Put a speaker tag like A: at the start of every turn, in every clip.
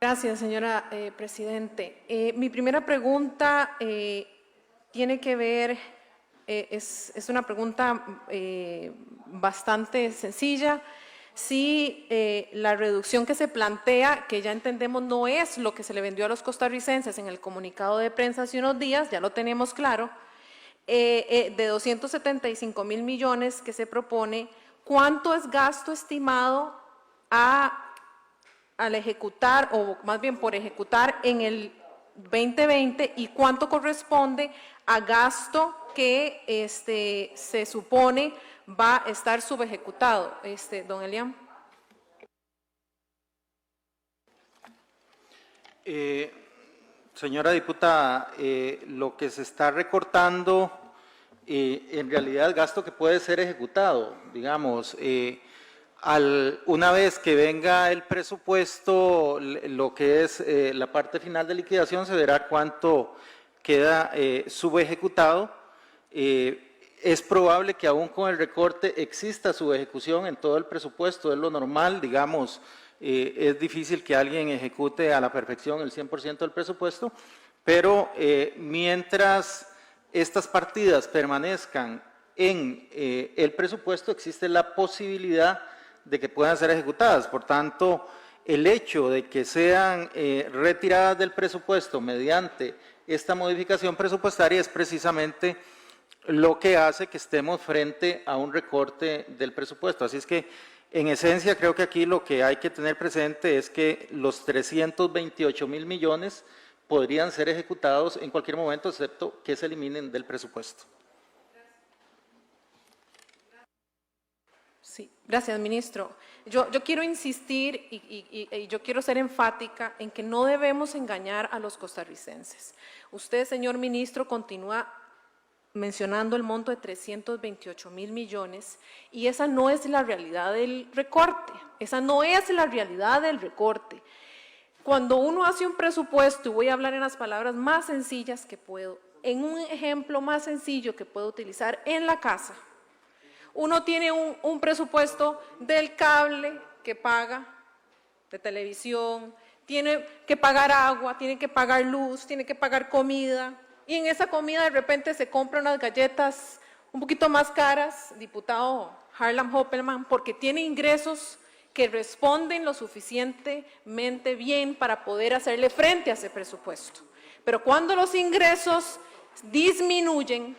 A: Gracias, señora Presidente. Mi primera pregunta tiene que ver, es una pregunta bastante sencilla. Si la reducción que se plantea, que ya entendemos no es lo que se le vendió a los costarricenses en el comunicado de prensa hace unos días, ya lo tenemos claro, de 275.000 millones que se propone, ¿cuánto es gasto estimado al ejecutar, o más bien por ejecutar en el 2020, y cuánto corresponde a gasto que se supone va a estar subejecutado? Don Elian.
B: Señora diputada, lo que se está recortando en realidad es gasto que puede ser ejecutado, digamos. Una vez que venga el presupuesto, lo que es la parte final de liquidación, se verá cuánto queda subejecutado. Es probable que aún con el recorte exista subejecución en todo el presupuesto, es lo normal, digamos. Es difícil que alguien ejecute a la perfección el 100% del presupuesto, pero mientras estas partidas permanezcan en el presupuesto, existe la posibilidad de que puedan ser ejecutadas. Por tanto, el hecho de que sean retiradas del presupuesto mediante esta modificación presupuestaria es precisamente lo que hace que estemos frente a un recorte del presupuesto. Así es que, en esencia, creo que aquí lo que hay que tener presente es que los 328.000 millones podrían ser ejecutados en cualquier momento, excepto que se eliminen del presupuesto.
A: Sí, gracias, ministro. Yo quiero insistir y yo quiero ser enfática en que no debemos engañar a los costarricenses. Usted, señor ministro, continúa mencionando el monto de 328.000 millones, y esa no es la realidad del recorte, esa no es la realidad del recorte. Cuando uno hace un presupuesto, y voy a hablar en las palabras más sencillas que puedo, en un ejemplo más sencillo que puedo utilizar en la casa, uno tiene un presupuesto del cable que paga, de televisión, tiene que pagar agua, tiene que pagar luz, tiene que pagar comida, y en esa comida de repente se compran unas galletas un poquito más caras, diputado Harlan Hoppelman, porque tiene ingresos que responden lo suficientemente bien para poder hacerle frente a ese presupuesto. Pero cuando los ingresos disminuyen,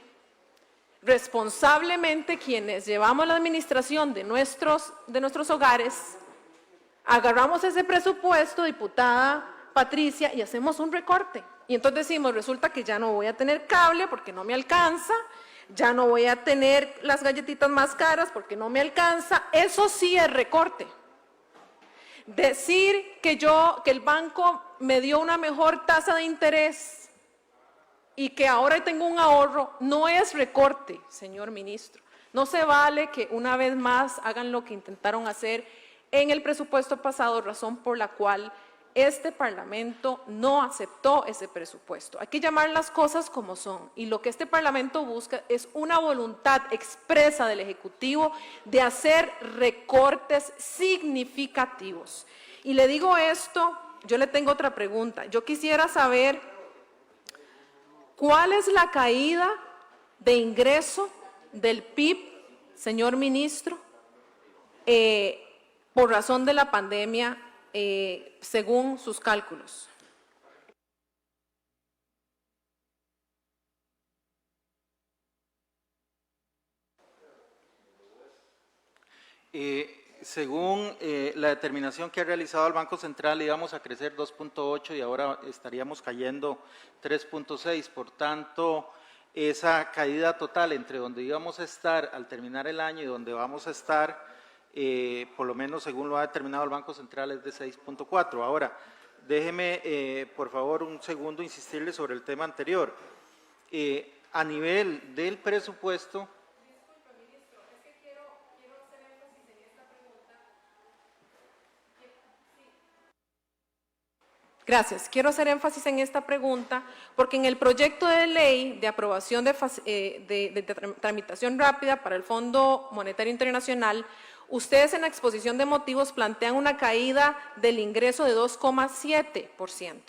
A: responsablemente quienes llevamos la administración de nuestros hogares, agarramos ese presupuesto, diputada Patricia, y hacemos un recorte. Y entonces decimos, resulta que ya no voy a tener cable porque no me alcanza, ya no voy a tener las galletitas más caras porque no me alcanza. Eso sí es recorte. Decir que el banco me dio una mejor tasa de interés y que ahora tengo un ahorro, no es recorte, señor ministro. No se vale que una vez más hagan lo que intentaron hacer en el presupuesto pasado, razón por la cual este Parlamento no aceptó ese presupuesto. Hay que llamar las cosas como son, y lo que este Parlamento busca es una voluntad expresa del Ejecutivo de hacer recortes significativos. Y le digo esto, yo le tengo otra pregunta. Yo quisiera saber cuál es la caída de ingreso del PIB, señor ministro, por razón de la pandemia, según sus cálculos.
B: Según la determinación que ha realizado el Banco Central, íbamos a crecer 2.8 y ahora estaríamos cayendo 3.6. Por tanto, esa caída total entre donde íbamos a estar al terminar el año y donde vamos a estar, por lo menos según lo ha determinado el Banco Central, es de 6.4. Ahora, déjeme, por favor, un segundo insistirle sobre el tema anterior. A nivel del presupuesto…
A: Disculpe, ministro, es que quiero hacer énfasis en esta pregunta. Sí. Gracias. Quiero hacer énfasis en esta pregunta porque en el proyecto de ley de aprobación de tramitación rápida para el Fondo Monetario Internacional, Ustedes en la exposición de motivos plantean una caída del ingreso de 2,7%,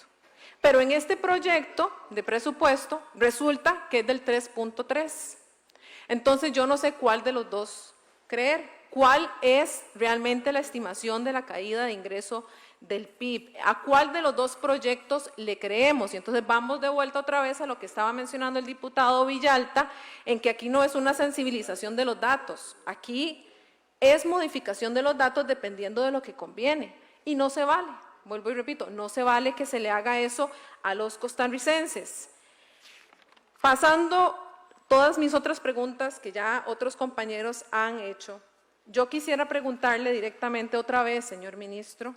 A: pero en este proyecto de presupuesto resulta que es del 3,3%. Entonces yo no sé cuál de los dos creer, cuál es realmente la estimación de la caída de ingreso del PIB, a cuál de los dos proyectos le creemos. Y entonces vamos de vuelta otra vez a lo que estaba mencionando el diputado Villalta, en que aquí no es una sensibilización de los datos, aquí es modificación de los datos dependiendo de lo que conviene, y no se vale, vuelvo y repito, no se vale que se le haga eso a los costarricenses. Pasando todas mis otras preguntas que ya otros compañeros han hecho, yo quisiera preguntarle directamente otra vez, señor ministro,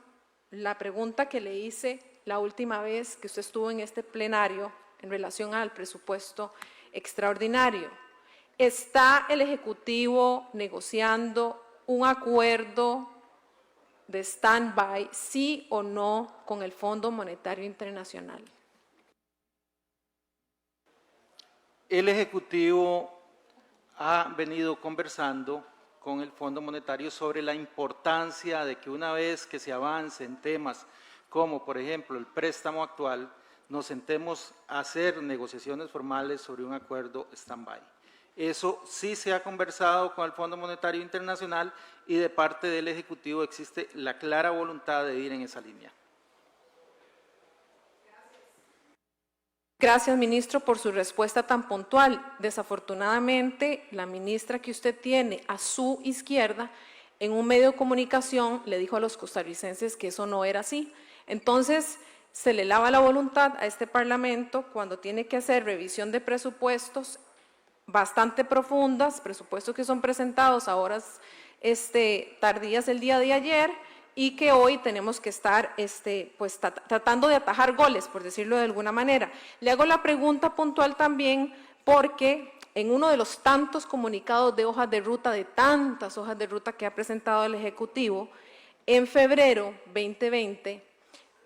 A: la pregunta que le hice la última vez que usted estuvo en este plenario en relación al presupuesto extraordinario. ¿Está el Ejecutivo negociando un acuerdo de stand-by, sí o no, con el Fondo Monetario Internacional?
B: El Ejecutivo ha venido conversando con el Fondo Monetario sobre la importancia de que una vez que se avance en temas como, por ejemplo, el préstamo actual, nos sentemos a hacer negociaciones formales sobre un acuerdo stand-by. Eso sí se ha conversado con el Fondo Monetario Internacional y de parte del Ejecutivo existe la clara voluntad de ir en esa línea.
A: Gracias, ministro, por su respuesta tan puntual. Desafortunadamente, la ministra que usted tiene a su izquierda, en un medio de comunicación, le dijo a los costarricenses que eso no era así. Entonces, se le lava la voluntad a este Parlamento cuando tiene que hacer revisión de presupuestos bastante profundas, presupuestos que son presentados a horas tardías el día de ayer, y que hoy tenemos que estar pues, tratando de atajar goles, por decirlo de alguna manera. Le hago la pregunta puntual también porque en uno de los tantos comunicados de hojas de ruta, de tantas hojas de ruta que ha presentado el Ejecutivo, en febrero 2020,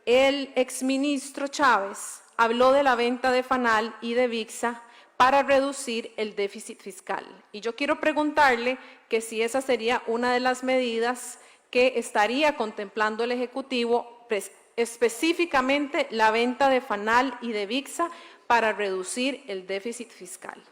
A: el exministro Chávez habló de la venta de FANAL y de VIXA para reducir el déficit fiscal. Y yo quiero preguntarle que si esa sería una de las medidas que estaría contemplando el Ejecutivo, específicamente la venta de FANAL y de VIXA para reducir el déficit fiscal.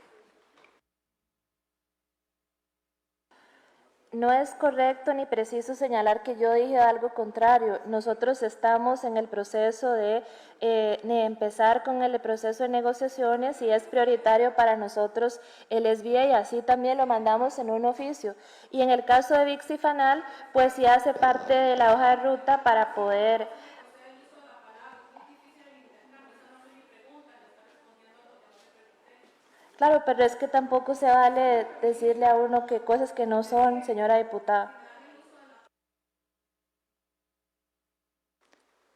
C: No es correcto ni preciso señalar que yo dije algo contrario. Nosotros estamos en el proceso de empezar con el proceso de negociaciones y es prioritario para nosotros el SBA y así también lo mandamos en un oficio. Y en el caso de VIX y FANAL, pues sí hace parte de la hoja de ruta para poder... Claro, pero es que tampoco se vale decirle a uno que cosas que no son, señora diputada.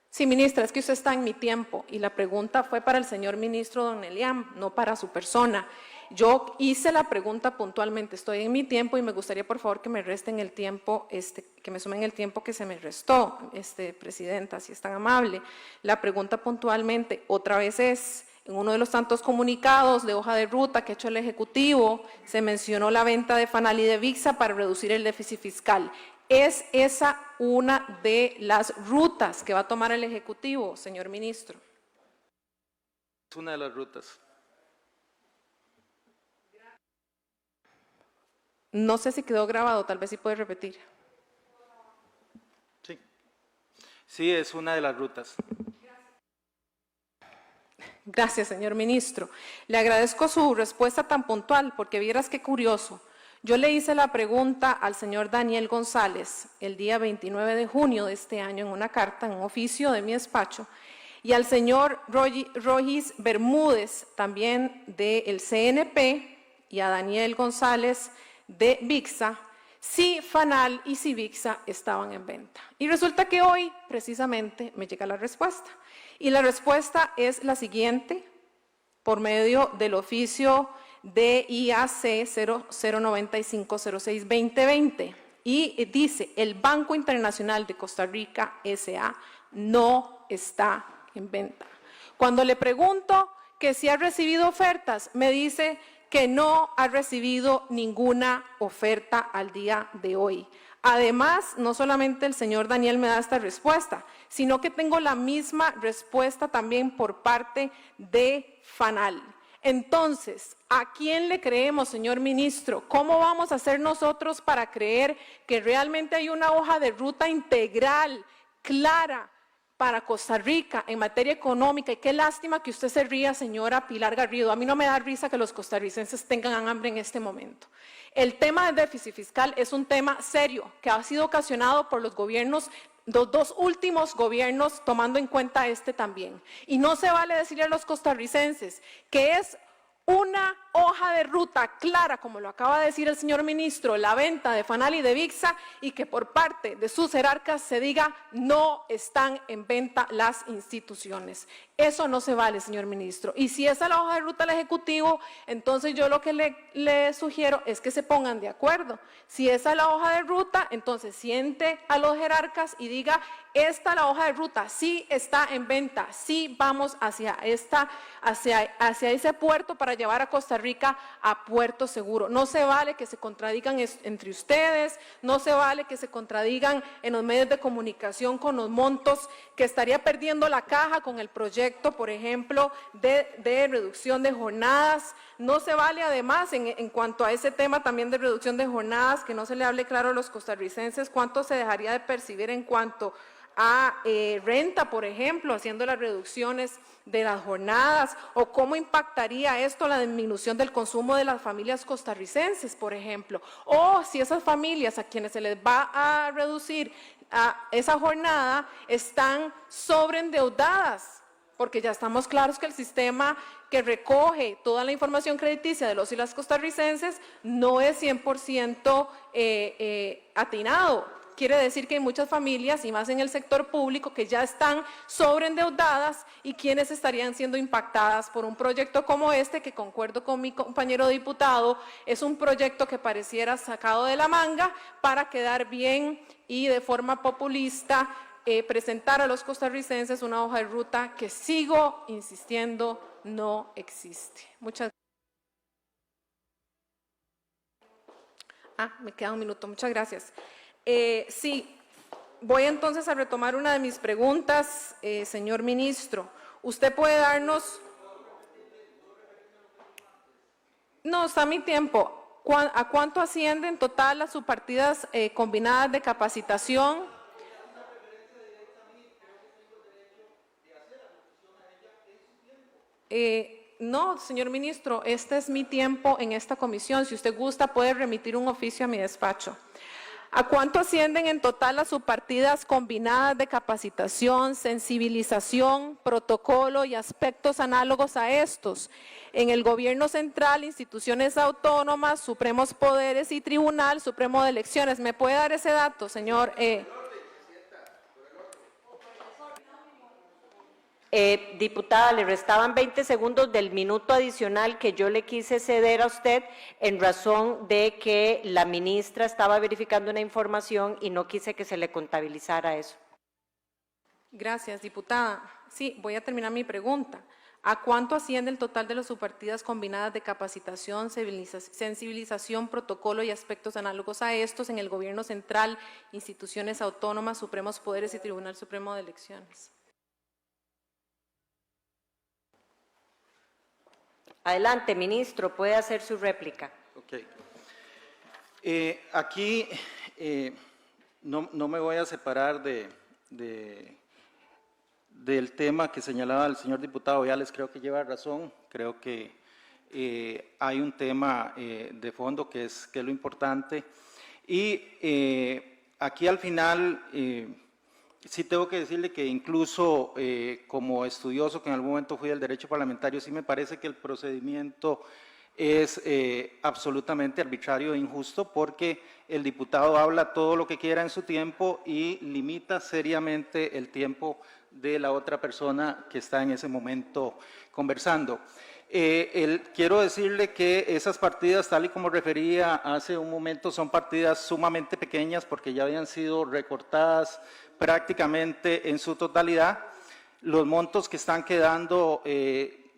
A: Sí, ministra, es que usted está en mi tiempo y la pregunta fue para el señor ministro don Eliam, no para su persona. Yo hice la pregunta puntualmente, estoy en mi tiempo y me gustaría por favor que me resten el tiempo, que me sumen el tiempo que se me restó, presidenta, si es tan amable. La pregunta puntualmente otra vez es, en uno de los tantos comunicados de hoja de ruta que ha hecho el Ejecutivo, se mencionó la venta de FANAL y de VIXA para reducir el déficit fiscal. ¿Es esa una de las rutas que va a tomar el Ejecutivo, señor ministro?
B: Es una de las rutas.
A: No sé si quedó grabado, tal vez sí puede repetir.
B: Sí, sí, es una de las rutas.
A: Gracias, señor ministro. Le agradezco su respuesta tan puntual, porque vieras qué curioso. Yo le hice la pregunta al señor Daniel González el día 29 de junio de este año en una carta, en un oficio de mi despacho, y al señor Rogis Bermúdez, también del CNP, y a Daniel González de VIXA, si FANAL y si VIXA estaban en venta. Y resulta que hoy, precisamente, me llega la respuesta. Y la respuesta es la siguiente, por medio del oficio DIAC 009506-2020. Y dice, el Banco Internacional de Costa Rica S.A. no está en venta. Cuando le pregunto que si ha recibido ofertas, me dice que no ha recibido ninguna oferta al día de hoy. Además, no solamente el señor Daniel me da esta respuesta, sino que tengo la misma respuesta también por parte de FANAL. Entonces, ¿a quién le creemos, señor ministro? ¿Cómo vamos a hacer nosotros para creer que realmente hay una hoja de ruta integral, clara, para Costa Rica en materia económica? Y qué lástima que usted se ría, señora Pilar Garrido. A mí no me da risa que los costarricenses tengan hambre en este momento. El tema del déficit fiscal es un tema serio que ha sido ocasionado por los gobiernos, los dos últimos gobiernos, tomando en cuenta este también. Y no se vale decirle a los costarricenses que es una hoja de ruta clara, como lo acaba de decir el señor ministro, la venta de FANAL y de VIXA, y que por parte de sus jerarcas se diga no están en venta las instituciones. Eso no se vale, señor ministro. Y si esa es la hoja de ruta del Ejecutivo, entonces yo lo que le sugiero es que se pongan de acuerdo. Si esa es la hoja de ruta, entonces siente a los jerarcas y diga, esta es la hoja de ruta, sí está en venta, sí vamos hacia ese puerto para llevar a Costa Rica a puerto seguro. No se vale que se contradigan entre ustedes, no se vale que se contradigan en los medios de comunicación con los montos que estaría perdiendo la caja con el proyecto, por ejemplo, de reducción de jornadas. No se vale además en cuanto a ese tema también de reducción de jornadas, que no se le hable claro a los costarricenses cuánto se dejaría de percibir en cuanto a renta, por ejemplo, haciendo las reducciones de las jornadas, o cómo impactaría esto la disminución del consumo de las familias costarricenses, por ejemplo, o si esas familias a quienes se les va a reducir a esa jornada están sobreendeudadas, porque ya estamos claros que el sistema que recoge toda la información crediticia de los y las costarricenses no es 100% atinado. Quiere decir que hay muchas familias, y más en el sector público, que ya están sobreendeudadas y quienes estarían siendo impactadas por un proyecto como este, que concuerdo con mi compañero diputado, es un proyecto que pareciera sacado de la manga para quedar bien y de forma populista presentar a los costarricenses una hoja de ruta que, sigo insistiendo, no existe. Muchas gracias. Me queda un minuto. Muchas gracias. Sí, voy entonces a retomar una de mis preguntas, señor ministro. ¿Usted puede darnos? No, está mi tiempo. ¿A cuánto asciende en total las subpartidas combinadas de capacitación? No, señor ministro, este es mi tiempo en esta comisión. Si usted gusta, puede remitir un oficio a mi despacho. ¿A cuánto ascienden en total las subpartidas combinadas de capacitación, sensibilización, protocolo y aspectos análogos a estos en el Gobierno Central, instituciones autónomas, supremos poderes y Tribunal Supremo de Elecciones? ¿Me puede dar ese dato, señor?
D: Diputada, le restaban 20 segundos del minuto adicional que yo le quise ceder a usted en razón de que la ministra estaba verificando una información y no quise que se le contabilizara eso.
A: Gracias, diputada. Sí, voy a terminar mi pregunta. ¿A cuánto asciende el total de las subpartidas combinadas de capacitación, sensibilización, protocolo y aspectos análogos a estos en el Gobierno Central, instituciones autónomas, supremos poderes y Tribunal Supremo de Elecciones?
D: Adelante, ministro, puede hacer su réplica.
B: Ok. Aquí no me voy a separar del tema que señalaba el señor diputado Viales. Creo que lleva razón. Creo que hay un tema de fondo que es lo importante. Y aquí al final sí tengo que decirle que incluso como estudioso que en algún momento fui del derecho parlamentario, sí me parece que el procedimiento es absolutamente arbitrario e injusto, porque el diputado habla todo lo que quiera en su tiempo y limita seriamente el tiempo de la otra persona que está en ese momento conversando. Quiero decirle que esas partidas, tal y como refería hace un momento, son partidas sumamente pequeñas porque ya habían sido recortadas prácticamente en su totalidad. Los montos que están quedando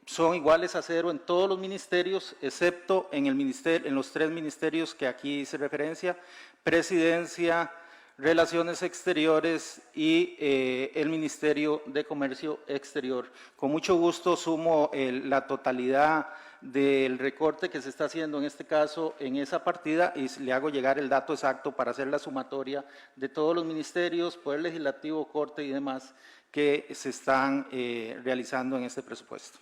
B: son iguales a cero en todos los ministerios, excepto en los 3 ministerios que aquí hice referencia: Presidencia, Relaciones Exteriores y el Ministerio de Comercio Exterior. Con mucho gusto sumo la totalidad del recorte que se está haciendo en este caso en esa partida y le hago llegar el dato exacto para hacer la sumatoria de todos los ministerios, Poder Legislativo, Corte y demás que se están realizando en este presupuesto.